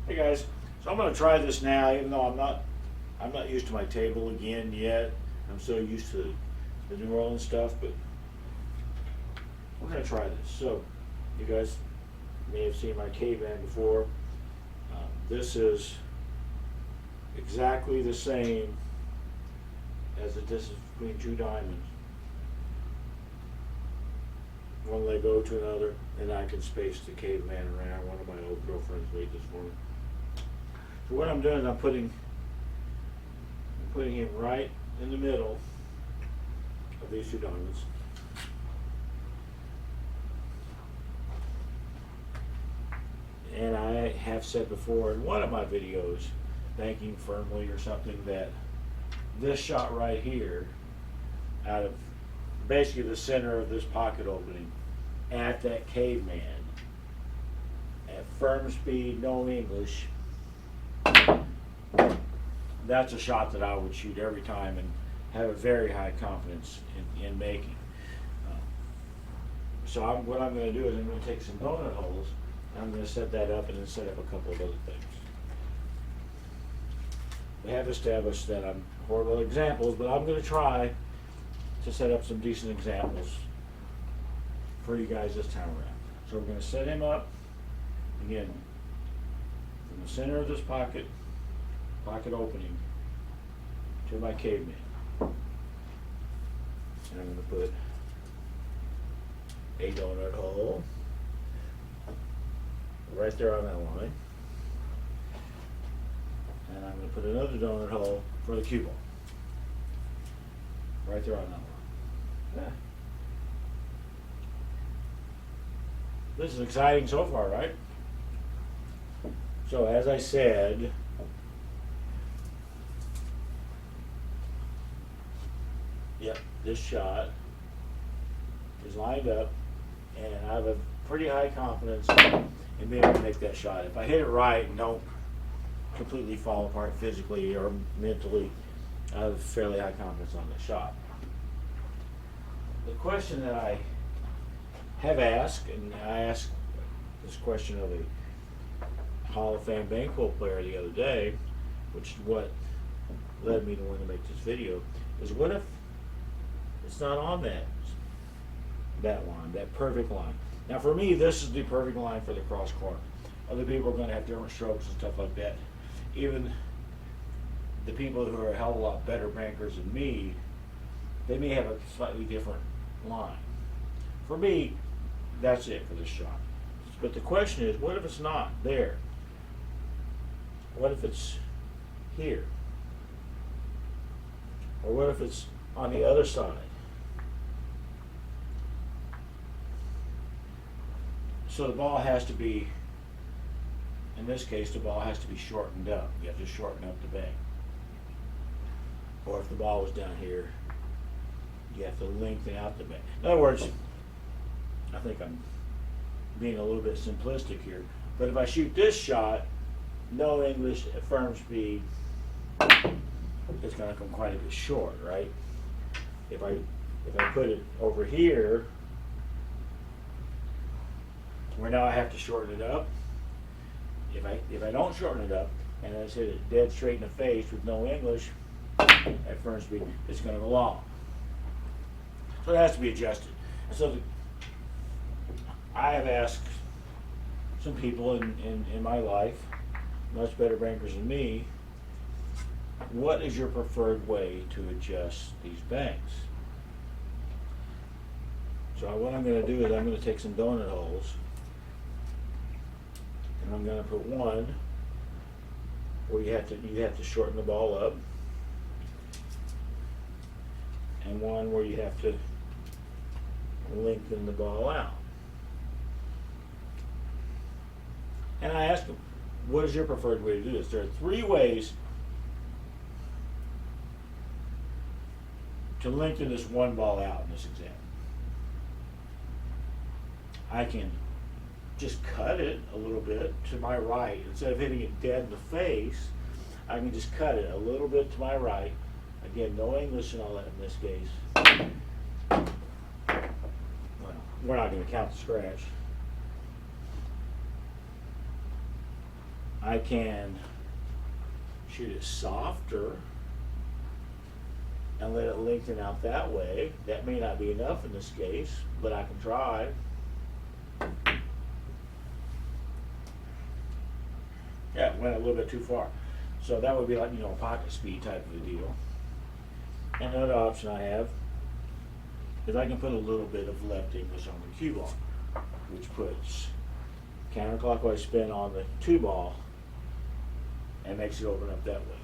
Hey guys, so I'm gonna try this now, even though I'm not used to my table again yet. I'm so used to the New Orleans stuff, but we're gonna try this. So, you guys may have seen my caveman before. This is exactly the same as the distance between two diamonds. One leg go to another, and I can space the caveman around. One of my old girlfriends made this for me. So what I'm doing is I'm putting him right in the middle of these two diamonds. And I have said before in one of my videos, thanking firmly or something, that this shot right here, out of basically the center of this pocket opening, at that caveman, at firm speed, no English, that's a shot that I would shoot every time and have a very high confidence in making. So what I'm going to do is I'm going to take some donut holes and I'm going to set that up and then set up a couple of other things. We have established that I'm horrible at examples, but I'm going to try to set up some decent examples for you guys this time around. So we're going to set him up again from the center of this pocket opening to my caveman. And I'm going to put a donut hole right there on that line. And I'm going to put another donut hole for the cue ball right there on that line. Yeah. This is exciting so far, right? So as I said, yep, this shot is lined up, and I have a pretty high confidence in being able to make that shot. If I hit it right and don't completely fall apart physically or mentally, I have fairly high confidence on the shot. The question that I have asked, and I asked this question of a Hall of Fame baseball player the other day, which is what led me to want to make this video, is what if it's not on that line, that perfect line. Now for me, this is the perfect line for the cross corner. Other people are going to have different strokes and stuff like that. Even the people who are a hell of a lot better bankers than me, they may have a slightly different line. For me, that's it for this shot. But the question is, what if it's not there? What if it's here? Or what if it's on the other side? So the ball has to be, in this case, the ball has to be shortened up. You have to shorten up the bank. Or if the ball was down here, you have to lengthen out the bank. In other words, I think I'm being a little bit simplistic here, but if I shoot this shot, no English at firm speed, it's going to come quite a bit short, right? If I put it over here, where now I have to shorten it up. If I don't shorten it up and I just hit it dead straight in the face with no English at firm speed, it's going to go long. So it has to be adjusted. And so I have asked some people in my life, much better bankers than me, what is your preferred way to adjust these banks? So what I'm going to do is I'm going to take some donut holes, and I'm going to put one where you have to shorten the ball up, and one where you have to lengthen the ball out. And I asked them, what is your preferred way to do this? There are three ways to lengthen this one ball out in this example. I can just cut it a little bit to my right. Instead of hitting it dead in the face, I can just cut it a little bit to my right. Again, no English and all that in this case. Well, we're not going to count the scratch. I can shoot it softer and let it lengthen out that way. That may not be enough in this case, but I can try. Yeah, it went a little bit too far. So that would be like, pocket speed type of a deal. And another option I have is I can put a little bit of left English on the cue ball, which puts counterclockwise spin on the two ball and makes it open up that way.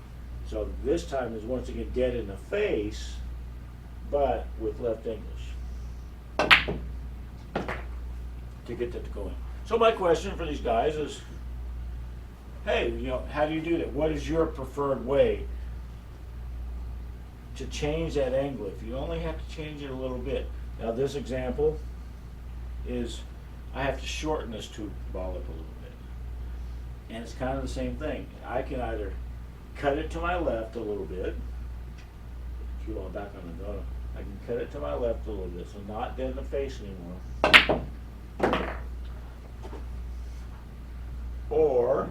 So this time is once again dead in the face, but with left English to get that to go in. So my question for these guys is, hey, how do you do that? What is your preferred way to change that angle if you only have to change it a little bit? Now this example is I have to shorten this tube ball up a little bit. And it's kind of the same thing. I can either cut it to my left a little bit, cue ball back on the gun. I can cut it to my left a little bit, so not dead in the face anymore. Or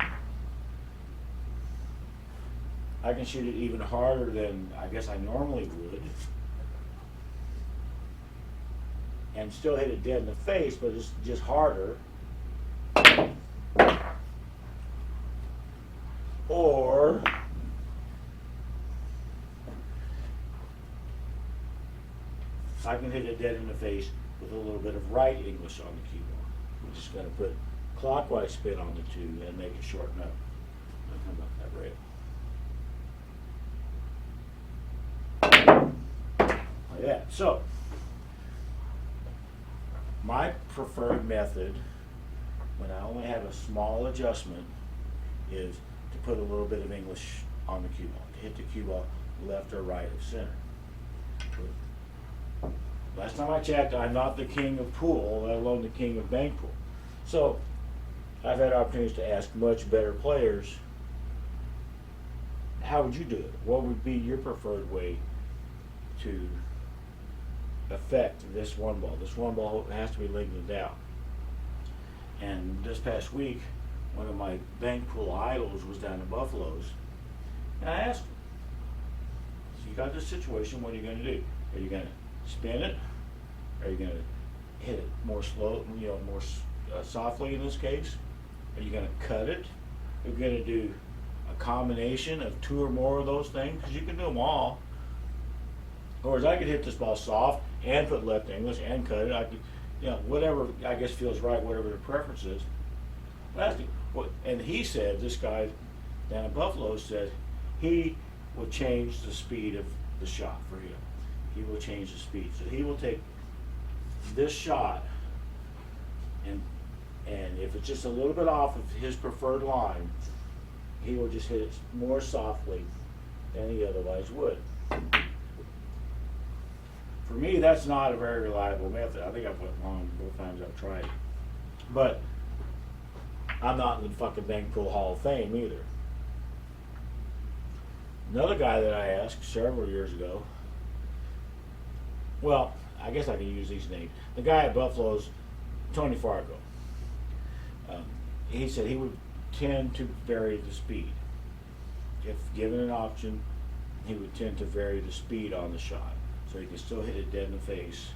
I can shoot it even harder than I guess I normally would and still hit it dead in the face, but it's just harder. Or I can hit it dead in the face with a little bit of right English on the cue ball. I'm just going to put clockwise spin on the two and make it shorten up. How about that rail? Like that. So, my preferred method when I only have a small adjustment is to put a little bit of English on the cue ball, to hit the cue ball left or right of center. Last time I checked, I'm not the king of pool, let alone the king of bank pool. So I've had opportunities to ask much better players, how would you do it? What would be your preferred way to affect this one ball? This one ball has to be lengthened out. And this past week, one of my bank pool idols was down in Buffalo's, and I asked him, so you got this situation, what are you going to do? Are you going to spin it? Are you going to hit it more slow, more softly in this case? Are you going to cut it? Are you going to do a combination of two or more of those things? Because you can do them all. Or as I could hit this ball soft and put left English and cut it. I could, whatever I guess feels right, whatever the preference is. And he said, this guy down in Buffalo said, he will change the speed of the shot for him. He will change the speed. So he will take this shot and if it's just a little bit off of his preferred line, he will just hit it more softly than he otherwise would. For me, that's not a very reliable method. I think I've went wrong both times I've tried it. But I'm not in the fucking Bank Pool Hall of Fame either. Another guy that I asked several years ago, well, I guess I can use these names. The guy at Buffalo's, Tony Fargo. He said he would tend to vary the speed. If given an option, he would tend to vary the speed on the shot. So he can still hit it dead in the face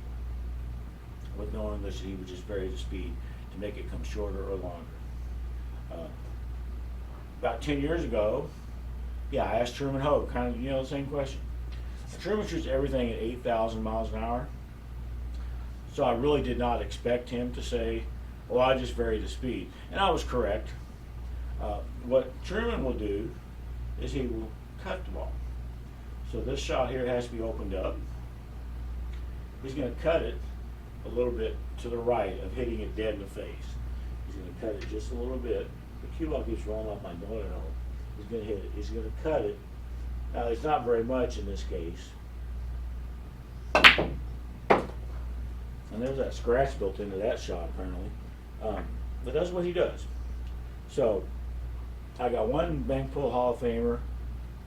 with no English, he would just vary the speed to make it come shorter or longer. About 10 years ago, I asked Truman Hogue, kind of, the same question. Truman shoots everything at 8,000 miles an hour. So I really did not expect him to say, well, I just vary the speed. And I was correct. What Truman will do is he will cut the ball. So this shot here has to be opened up. He's going to cut it a little bit to the right of hitting it dead in the face. He's going to cut it just a little bit. The cue ball keeps rolling off my donut hole. He's going to hit it. He's going to cut it. Now, it's not very much in this case. And there's that scratch built into that shot, apparently. But that's what he does. So, I got one Bank Pool Hall of Famer,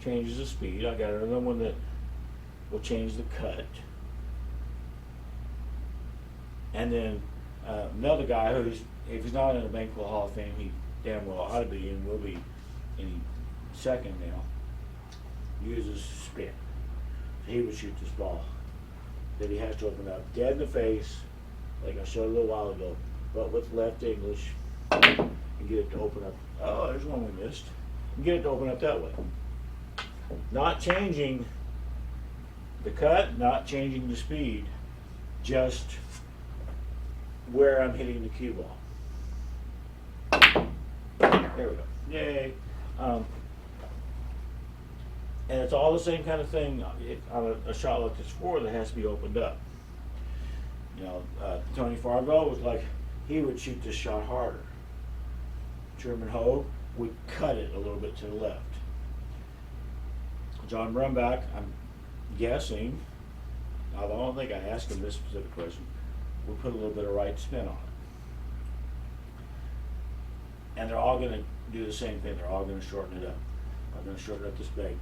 changes the speed. I got another one that will change the cut. And then another guy who's, if he's not in the Bank Pool Hall of Fame, he damn well ought to be and will be any second now, uses spin. So he would shoot this ball that he has to open up dead in the face, like I showed a little while ago, but with left English, and get it to open up. Oh, there's one we missed. And get it to open up that way. Not changing the cut, not changing the speed, just where I'm hitting the cue ball. There we go. Yay. And it's all the same kind of thing on a shot like this four that has to be opened up. You know, Tony Fargo was like, he would shoot this shot harder. Sherman Hogue would cut it a little bit to the left. John Brumback, I'm guessing, although I don't think I asked him this specific question, would put a little bit of right spin on it. And they're all going to do the same thing. They're all going to shorten it up. I'm going to shorten up this big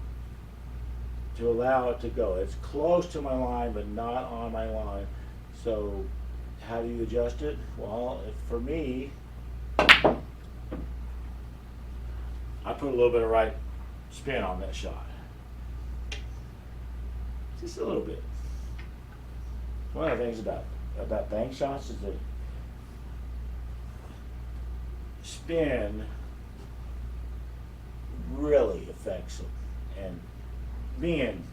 to allow it to go. It's close to my line, but not on my line. So how do you adjust it? Well, for me, I put a little bit of right spin on that shot. Just a little bit. One of the things about bank shots is that spin really affects them. And being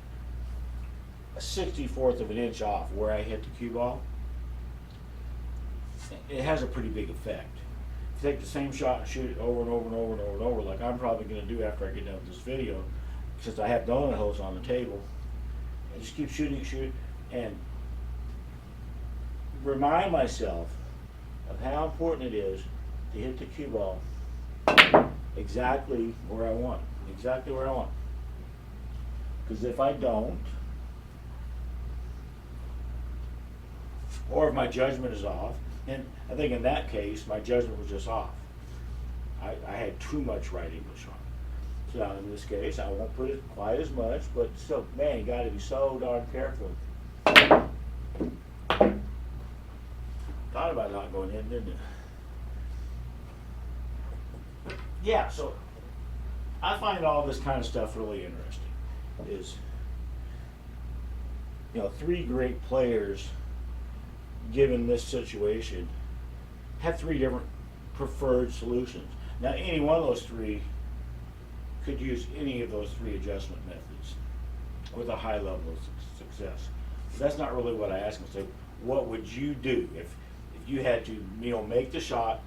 a 64th of an inch off where I hit the cue ball, it has a pretty big effect. If you take the same shot and shoot it over and over and over and over and over, like I'm probably going to do after I get done with this video, since I have donut holes on the table, I just keep shooting, and remind myself of how important it is to hit the cue ball exactly where I want. Exactly where I want. Because if I don't, or if my judgment is off, and I think in that case, my judgment was just off. I had too much right English on it. So now in this case, I won't put it quite as much, but still, man, you got to be so darn careful. Thought about not going in, didn't you? Yeah, so I find all this kind of stuff really interesting. Is, you know, three great players, given this situation, have three different preferred solutions. Now, any one of those three could use any of those three adjustment methods with a high level of success. But that's not really what I asked him. So, what would you do if you had to, you know, make the shot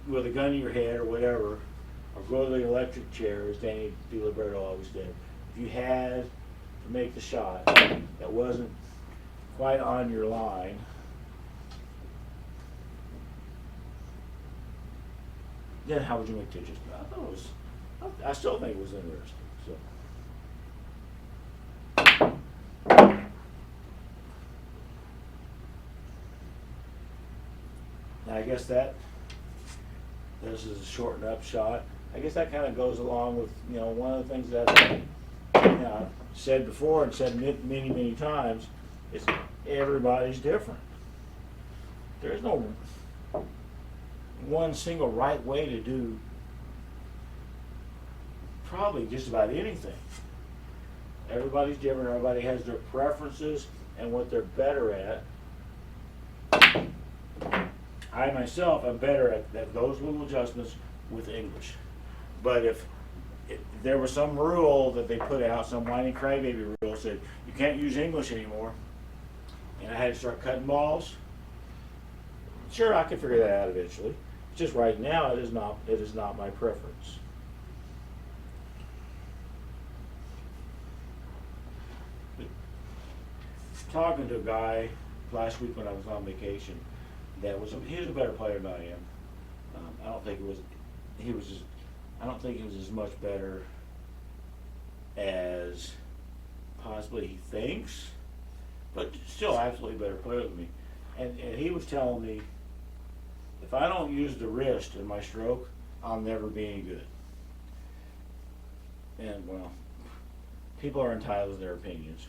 with a gun in your head or whatever, or go to the electric chair, as Danny DiLiberto always did? If you had to make the shot that wasn't quite on your line, then how would you make the adjustment? I still think it was interesting. So. Now I guess this is a shortened up shot. I guess that kind of goes along with, you know, one of the things that I've said before and said many, many times is everybody's different. There's no one single right way to do probably just about anything. Everybody's different. Everybody has their preferences and what they're better at. I myself am better at those little adjustments with English. But if there was some rule that they put out, some whiny crybaby rule said you can't use English anymore, and I had to start cutting balls, sure, I could figure that out eventually. Just right now, it is not my preference. But talking to a guy last week when I was on vacation, he was a better player than I am. I don't think he was as much better as possibly he thinks, but still absolutely better player than me. And he was telling me, if I don't use the wrist in my stroke, I'll never be any good. And well, people are entitled to their opinions.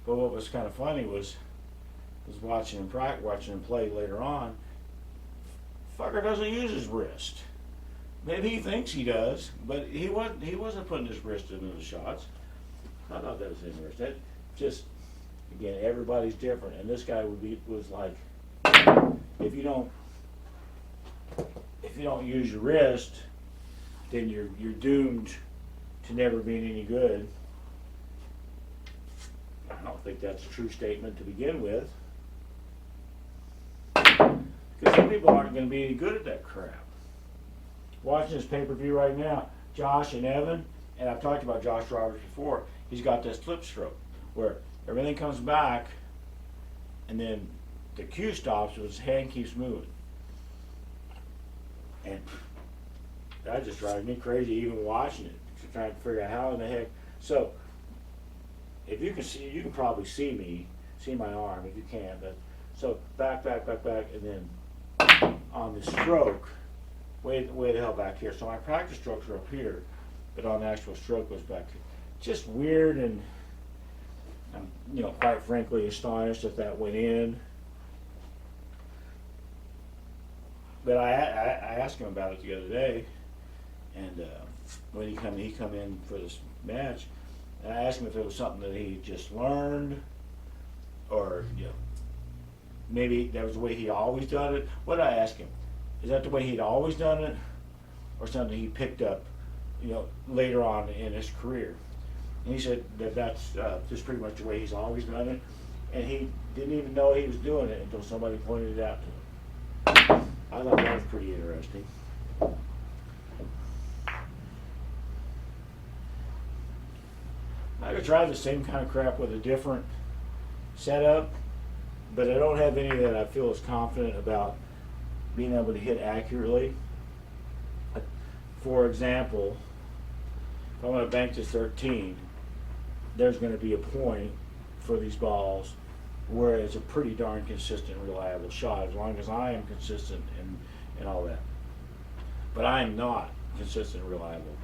But what was kind of funny was watching him play later on. Fucker doesn't use his wrist. Maybe he thinks he does, but he wasn't putting his wrist into the shots. I thought that was interesting. That just, again, everybody's different, and this guy was like, if you don't use your wrist, then you're doomed to never being any good. I don't think that's a true statement to begin with, because some people aren't going to be any good at that crap. Watching this pay-per-view right now, Josh and Evan, and I've talked about Josh Roberts before, he's got this slip stroke where everything comes back and then the cue stops, but his hand keeps moving. And that just drives me crazy even watching it, trying to figure out how in the heck. So, if you can see, you can probably see my arm if you can, but so back, and then on the stroke, way the hell back here. So my practice strokes are up here, but on the actual stroke was back here. Just weird, and I'm, quite frankly astonished if that went in. But I asked him about it the other day, and when he come in for this match, and I asked him if it was something that he just learned, or maybe that was the way he always done it. What did I ask him? Is that the way he'd always done it, or something he picked up, later on in his career? And he said that's just pretty much the way he's always done it, and he didn't even know he was doing it until somebody pointed it out to him. I thought that was pretty interesting. I could try the same kind of crap with a different setup, but I don't have any that I feel as confident about being able to hit accurately. For example, if I want to bank to 13, there's going to be a point for these balls where it's a pretty darn consistent, reliable shot, as long as I am consistent and all that. But I am not consistent and reliable.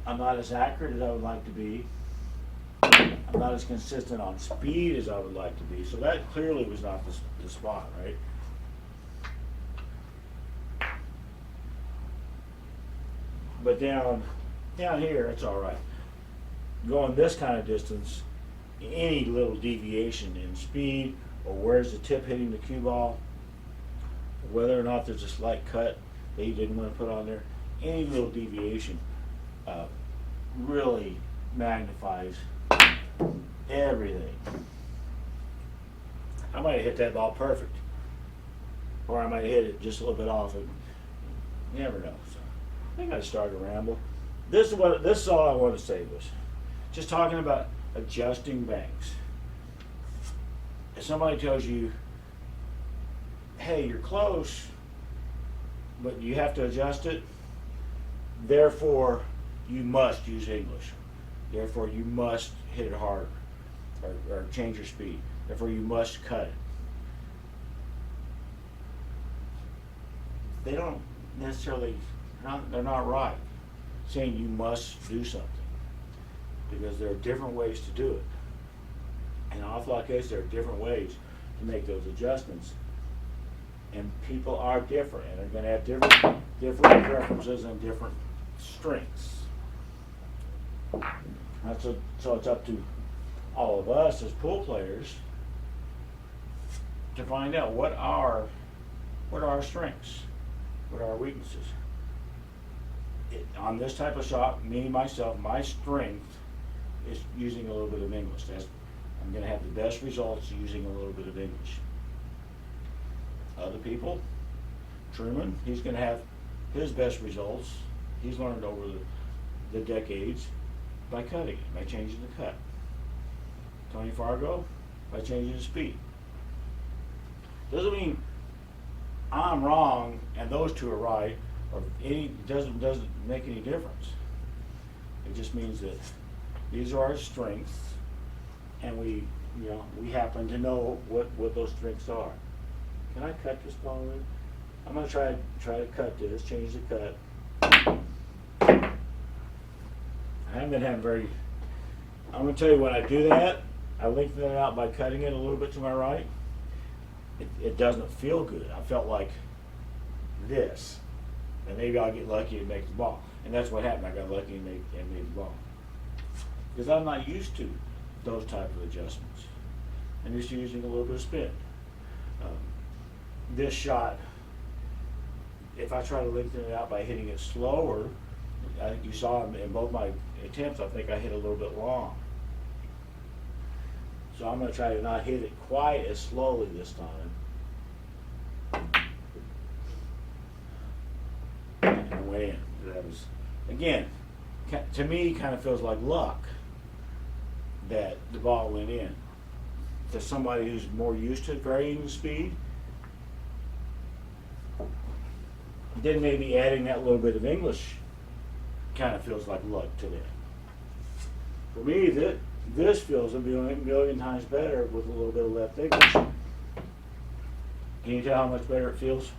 I'm not as accurate as I would like to be. I'm not as consistent on speed as I would like to be. So that clearly was not the spot, right? But down here, it's all right. Going this kind of distance, any little deviation in speed, or where's the tip hitting the cue ball, whether or not there's a slight cut that you didn't want to put on there, any little deviation really magnifies everything. I might have hit that ball perfect, or I might have hit it just a little bit off it. You never know. So I think I started to ramble. This is all I want to say was just talking about adjusting banks. If somebody tells you, hey, you're close, but you have to adjust it, therefore you must use English. Therefore you must hit it harder, or change your speed. Therefore you must cut it. They don't necessarily, they're not right saying you must do something, because there are different ways to do it. In an awful lot of cases, there are different ways to make those adjustments. And people are different, and they're going to have different preferences and different strengths. So it's up to all of us as pool players to find out what are our strengths, what are our weaknesses. On this type of shot, myself, my strength is using a little bit of English. I'm going to have the best results using a little bit of English. Other people, Truman, he's going to have his best results. He's learned over the decades by cutting it, by changing the cut. Tony Fargo, by changing the speed. Doesn't mean I'm wrong and those two are right, or doesn't make any difference. It just means that these are our strengths, and we happen to know what those strengths are. Can I cut this ball in? I'm going to try to cut this, change the cut. I haven't been having I'm going to tell you when I do that, I lengthen it out by cutting it a little bit to my right. it doesn't feel good. I felt like this, and maybe I'll get lucky and make the ball. And that's what happened. I got lucky and made the ball because I'm not used to those type of adjustments. I'm just using a little bit of spin. This shot, if I try to lengthen it out by hitting it slower, I think you saw in both my attempts, I think I hit a little bit long. So I'm going to try to not hit it quite as slowly this time. And I went in. That was, again, to me, kind of feels like luck that the ball went in. To somebody who's more used to varying the speed, then maybe adding that little bit of English kind of feels like luck to them. For me, this feels a million times better with a little bit of left English. Can you tell how much better it feels?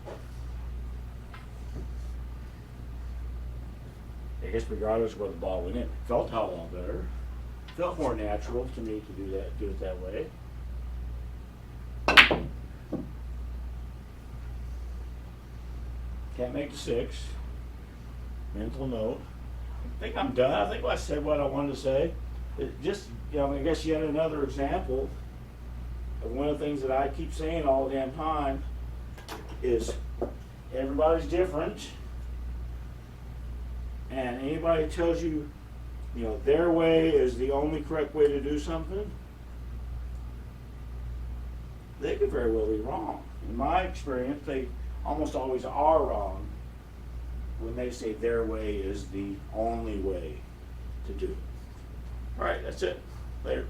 I guess regardless of where the ball went in, it felt a lot better. It felt more natural to me to do it that way. Can't make the 6. Mental note. I think I'm done. I think I said what I wanted to say. It just, I guess yet another example of one of the things that I keep saying all the damn time is everybody's different. And anybody tells you, their way is the only correct way to do something, they could very well be wrong. In my experience, they almost always are wrong when they say their way is the only way to do it. All right, that's it. Later.